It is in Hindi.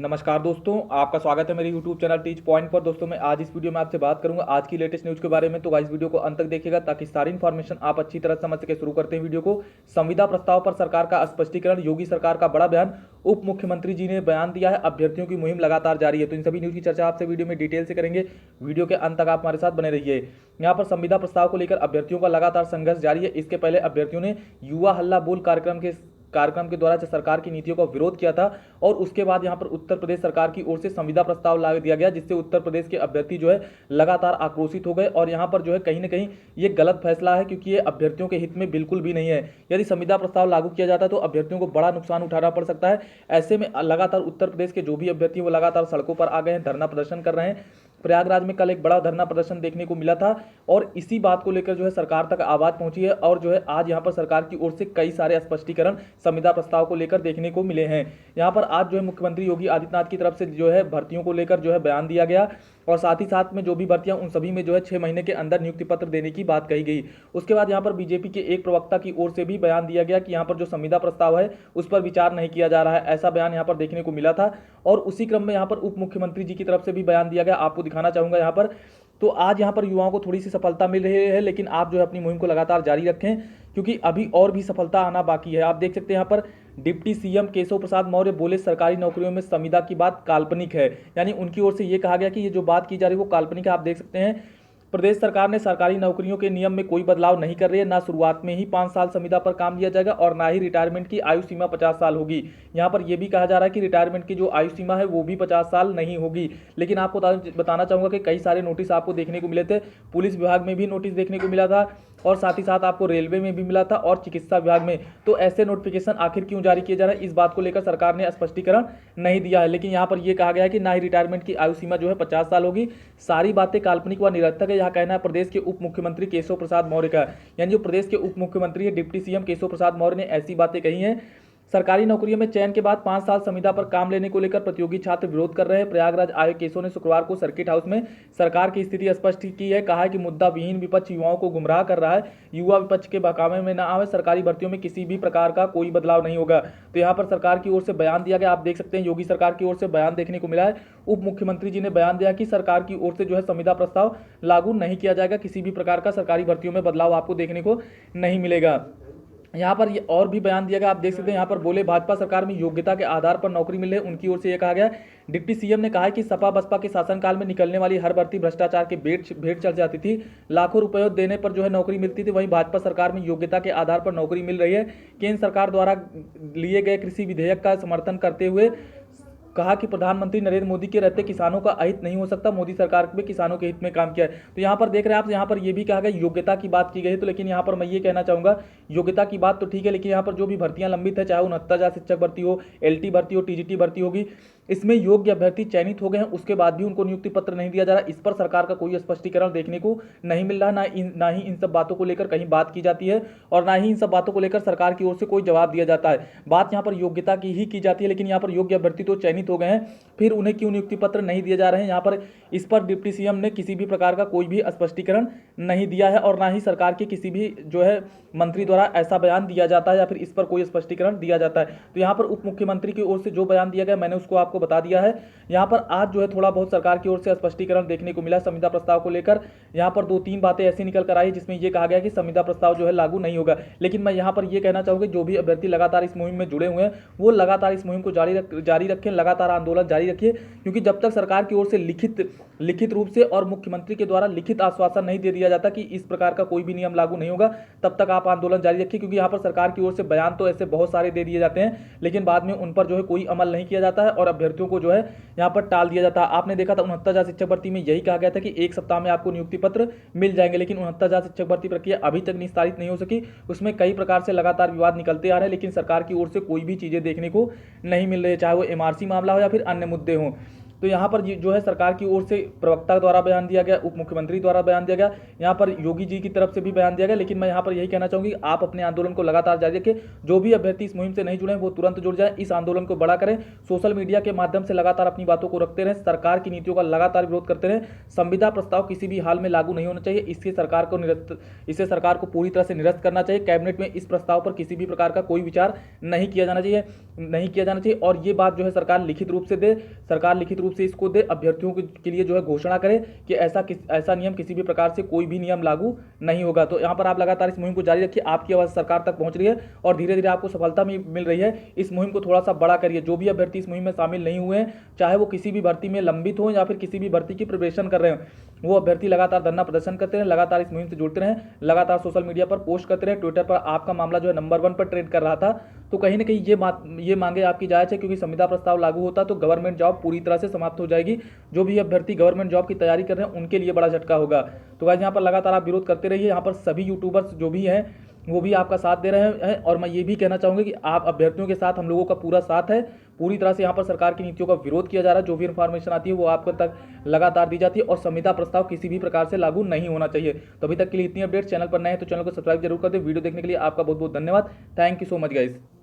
नमस्कार दोस्तों, आपका स्वागत है मेरे यूट्यूब चैनल टीच पॉइंट पर। दोस्तों मैं आज इस वीडियो में आपसे बात करूंगा आज की लेटेस्ट न्यूज़ के बारे में। तो गाइस वीडियो को अंत तक देखिएगा ताकि सारी इन्फॉर्मेशन आप अच्छी तरह समझ सके। शुरू करते हैं वीडियो को। संविदा प्रस्ताव पर सरकार का स्पष्टीकरण, योगी सरकार का बड़ा बयान। उप मुख्यमंत्री जी ने बयान दिया है, अभ्यर्थियों की मुहिम लगातार जारी है। तो इन सभी न्यूज़ की चर्चा आपसे वीडियो में डिटेल से करेंगे। वीडियो के अंत तक आप हमारे साथ बने रहिए। यहाँ पर संविदा प्रस्ताव को लेकर अभ्यर्थियों का लगातार संघर्ष जारी है। इसके पहले अभ्यर्थियों ने युवा हल्ला बोल कार्यक्रम के द्वारा सरकार की नीतियों का विरोध किया था और उसके बाद यहां पर उत्तर प्रदेश सरकार की ओर से संविदा प्रस्ताव ला दिया गया, जिससे उत्तर प्रदेश के अभ्यर्थी जो है लगातार आक्रोशित हो गए। और यहां पर जो है कहीं ना कहीं ये गलत फैसला है, क्योंकि ये अभ्यर्थियों के हित में बिल्कुल भी नहीं है। यदि संविदा प्रस्ताव लागू किया जाता है तो अभ्यर्थियों को बड़ा नुकसान उठाना पड़ सकता है। ऐसे में लगातार उत्तर प्रदेश के जो भी अभ्यर्थी वो लगातार सड़कों पर आ गए हैं, धरना प्रदर्शन कर रहे हैं। प्रयागराज में कल एक बड़ा धरना प्रदर्शन देखने को मिला था और इसी बात को लेकर जो है सरकार तक आवाज पहुंची है। और जो है आज यहां पर सरकार की ओर से कई सारे स्पष्टीकरण संविदा प्रस्ताव को लेकर देखने को मिले हैं। यहां पर आज जो है मुख्यमंत्री योगी आदित्यनाथ की तरफ से जो है भर्तियों को लेकर जो है बयान दिया गया और साथ ही साथ में जो भी भर्तियां उन सभी में जो है 6 महीने के अंदर नियुक्ति पत्र देने की बात कही गई। उसके बाद यहां पर बीजेपी के एक प्रवक्ता की ओर से भी बयान दिया गया कि यहां पर जो संविदा प्रस्ताव है उस पर विचार नहीं किया जा रहा है, ऐसा बयान यहां पर देखने को मिला था। और उसी क्रम में यहां पर उप मुख्यमंत्री जी की तरफ से भी बयान दिया गया, आपको दिखाना चाहूंगा यहां पर। तो आज यहां पर युवाओं को थोड़ी सी सफलता मिल रही है, लेकिन आप जो है अपनी मुहिम को लगातार जारी रखें, क्योंकि अभी और भी सफलता आना बाकी है। आप देख सकते हैं यहाँ पर डिप्टी सीएम केशव प्रसाद मौर्य बोले सरकारी नौकरियों में संविदा की बात काल्पनिक है। यानी उनकी ओर से ये कहा गया कि ये जो बात की जा रही है वो काल्पनिक है। आप देख सकते हैं प्रदेश सरकार ने सरकारी नौकरियों के नियम में कोई बदलाव नहीं कर रही है। ना शुरुआत में ही 5 साल संविदा पर काम लिया जाएगा और ना ही रिटायरमेंट की आयु सीमा 50 साल होगी। यहाँ पर यह भी कहा जा रहा है कि रिटायरमेंट की जो आयु सीमा है वो भी 50 साल नहीं होगी। लेकिन आपको बताना चाहूंगा कि कई सारे नोटिस आपको देखने को मिले थे। पुलिस विभाग में भी नोटिस देखने को मिला था और साथ ही साथ आपको रेलवे में भी मिला था और चिकित्सा विभाग में। तो ऐसे नोटिफिकेशन आखिर क्यों जारी किए जा रहे हैं, इस बात को लेकर सरकार ने स्पष्टीकरण नहीं दिया है। लेकिन यहाँ पर यह कहा गया है कि ना ही रिटायरमेंट की आयु सीमा जो है 50 साल होगी। सारी बातें काल्पनिक व निरर्थक है, यह कहना है प्रदेश के उप मुख्यमंत्री केशव प्रसाद मौर्य का। यानी जो प्रदेश के उप मुख्यमंत्री है डिप्टी सीएम केशव प्रसाद मौर्य ने ऐसी बातें कही हैं। सरकारी नौकरियों में चयन के बाद 5 साल संविदा पर काम लेने को लेकर प्रतियोगी छात्र विरोध कर रहे हैं। प्रयागराज आए केशव ने शुक्रवार को सर्किट हाउस में सरकार की स्थिति स्पष्ट की है। कहा है कि मुद्दा विहीन विपक्ष युवाओं को गुमराह कर रहा है। युवा विपक्ष के बहकावे में न आवे, सरकारी भर्तियों में किसी भी प्रकार का कोई बदलाव नहीं होगा। तो यहाँ पर सरकार की ओर से बयान दिया गया। आप देख सकते हैं योगी सरकार की ओर से बयान देखने को मिला है। उप मुख्यमंत्री जी ने बयान दिया कि सरकार की ओर से जो है संविदा प्रस्ताव लागू नहीं किया जाएगा। किसी भी प्रकार का सरकारी भर्तियों में बदलाव आपको देखने को नहीं मिलेगा। यहाँ पर ये और भी बयान दिया गया, आप देख सकते हैं। यहाँ पर बोले भाजपा सरकार में योग्यता के आधार पर नौकरी मिले, उनकी ओर से यह कहा गया। डिप्टी सीएम ने कहा कि सपा बसपा के शासनकाल में निकलने वाली हर भर्ती भ्रष्टाचार के भेंट चढ़ जाती थी। लाखों रुपये देने पर जो है नौकरी मिलती थी। वहीं भाजपा सरकार में योग्यता के आधार पर नौकरी मिल रही है। केंद्र सरकार द्वारा लिए गए कृषि विधेयक का समर्थन करते हुए कहा कि प्रधानमंत्री नरेंद्र मोदी के रहते किसानों का अहित नहीं हो सकता, मोदी सरकार भी किसानों के हित में काम किया है। तो यहाँ पर देख रहे हैं आप, यहाँ पर यह भी कहा गया योग्यता की बात की गई है। तो लेकिन यहाँ पर मैं ये कहना चाहूँगा योग्यता की बात तो ठीक है, लेकिन यहाँ पर जो भी भर्तियाँ लंबित है, चाहे 69,000 शिक्षक भर्ती हो, LT भर्ती हो, TGT भर्ती होगी, इसमें योग्य अभ्यर्थी चयनित हो गए हैं, उसके बाद भी उनको नियुक्ति पत्र नहीं दिया जा रहा। इस पर सरकार का कोई स्पष्टीकरण देखने को नहीं मिल रहा। ना ही इन सब बातों को लेकर कहीं बात की जाती है और ना ही इन सब बातों को लेकर सरकार की ओर से कोई जवाब दिया जाता है। बात यहाँ पर योग्यता की ही की जाती है, लेकिन यहाँ पर योग्य अभ्यर्थी तो चयनित हो गए हैं, फिर उन्हें क्यों नियुक्ति पत्र नहीं दिए जा रहे हैं। यहाँ पर इस पर डिप्टी सीएम ने किसी भी प्रकार का कोई भी स्पष्टीकरण नहीं दिया है और ना ही सरकार के किसी भी जो है मंत्री द्वारा ऐसा बयान दिया जाता है या फिर इस पर कोई स्पष्टीकरण दिया जाता है। तो यहाँ पर उप मुख्यमंत्री की ओर से जो बयान दिया गया मैंने उसको आपको बता दिया है। यहाँ पर आज जो है थोड़ा बहुत सरकार की ओर से स्पष्टीकरण देखने को मिला संविदा प्रस्ताव को लेकर। यहाँ पर 2-3 बातें ऐसी निकल कर आई जिसमें यह कहा गया कि संविदा प्रस्ताव जो है लागू नहीं होगा। लेकिन मैं यहाँ पर यह कहना चाहूँगा जो भी अभ्यर्थी लगातार इस मुहिम में जुड़े हुए हैं वो लगातार इस मुहिम को जारी रखें, लगातार आंदोलन जारी रखिए, क्योंकि जब तक सरकार की ओर से लिखित रूप से और मुख्यमंत्री के द्वारा लिखित आश्वासन नहीं दे दिया जाता कि इस प्रकार का कोई भी नियम लागू नहीं होगा, तब तक आप आंदोलन जारी रखिए। क्योंकि यहाँ पर सरकार की ओर से बयान तो ऐसे बहुत सारे दे दिए जाते हैं, लेकिन बाद में उन पर जो है कोई अमल नहीं किया जाता है और अभ्यर्थियों को जो है यहाँ पर टाल दिया जाता है। आपने देखा था 69,000 शिक्षक भर्ती में यही कहा गया था कि 1 सप्ताह में आपको नियुक्ति पत्र मिल जाएंगे, लेकिन 69,000 शिक्षक भर्ती प्रक्रिया अभी तक निस्तारित नहीं हो सकी। उसमें कई प्रकार से लगातार विवाद निकलते आ रहे हैं, लेकिन सरकार की ओर से कोई भी चीजें देखने को नहीं मिल रही, चाहे वो MRC मामला हो या फिर अन्य मुद्दे हों। तो यहाँ पर जो है सरकार की ओर से प्रवक्ता द्वारा बयान दिया गया, उप मुख्यमंत्री द्वारा बयान दिया गया, यहाँ पर योगी जी की तरफ से भी बयान दिया गया। लेकिन मैं यहाँ पर यही कहना चाहूँगी, आप अपने आंदोलन को लगातार जारी रखें। जो भी अभ्यर्थी इस मुहिम से नहीं जुड़े हैं वो तुरंत जुड़ जाए, इस आंदोलन को बड़ा करें, सोशल मीडिया के माध्यम से लगातार अपनी बातों को रखते रहें, सरकार की नीतियों का लगातार विरोध करते रहें। संविदा प्रस्ताव किसी भी हाल में लागू नहीं होना चाहिए, इससे सरकार को पूरी तरह से निरस्त करना चाहिए। कैबिनेट में इस प्रस्ताव पर किसी भी प्रकार का कोई विचार नहीं किया जाना चाहिए और ये बात जो है सरकार लिखित रूप से इसको दे, अभ्यर्थियों के लिए जो है घोषणा करे कि ऐसा नियम किसी भी प्रकार से कोई भी नियम लागू नहीं होगा। तो यहाँ पर आप लगातार इस मुहिम को जारी रखिए, आपकी आवाज सरकार तक पहुंच रही है और धीरे धीरे आपको सफलता मिल रही है। इस मुहिम को थोड़ा सा बड़ा करिए। जो भी अभ्यर्थी इस मुहिम में शामिल नहीं हुए हैं, चाहे वो किसी भी भर्ती में लंबित हो या फिर किसी भी भर्ती की प्रिपरेशन कर रहे हैं, वो अभ्यर्थी लगातार धरना प्रदर्शन करते रहें, लगातार इस मुहिम से जुड़ते रहें, लगातार सोशल मीडिया पर पोस्ट करते रहें। ट्विटर पर आपका मामला जो है नंबर 1 पर ट्रेंड कर रहा था, तो कहीं ना कहीं ये मांगे आपकी जायज है, क्योंकि संविदा प्रस्ताव लागू होता तो गवर्नमेंट जॉब पूरी तरह से समाप्त हो जाएगी। जो भी अभ्यर्थी गवर्नमेंट जॉब की तैयारी कर रहे हैं उनके लिए बड़ा झटका होगा। तो गाइस यहाँ पर लगातार आप विरोध करते रहिए। यहाँ पर सभी यूट्यूबर्स जो भी हैं वो भी आपका साथ दे रहे हैं और मैं ये भी कहना चाहूँगा कि आप अभ्यर्थियों के साथ हम लोगों का पूरा साथ है। पूरी तरह से यहाँ पर सरकार की नीतियों का विरोध किया जा रहा है। जो भी इन्फॉर्मेशन आती है वो आपको तक लगातार दी जाती है और संविदा प्रस्ताव किसी भी प्रकार से लागू नहीं होना चाहिए। तो अभी तक के लिए इतनी अपडेट। चैनल पर नए हैं तो चैनल को सब्सक्राइब जरूर कर दें। वीडियो देखने के लिए आपका बहुत बहुत धन्यवाद। Thank you so much guys.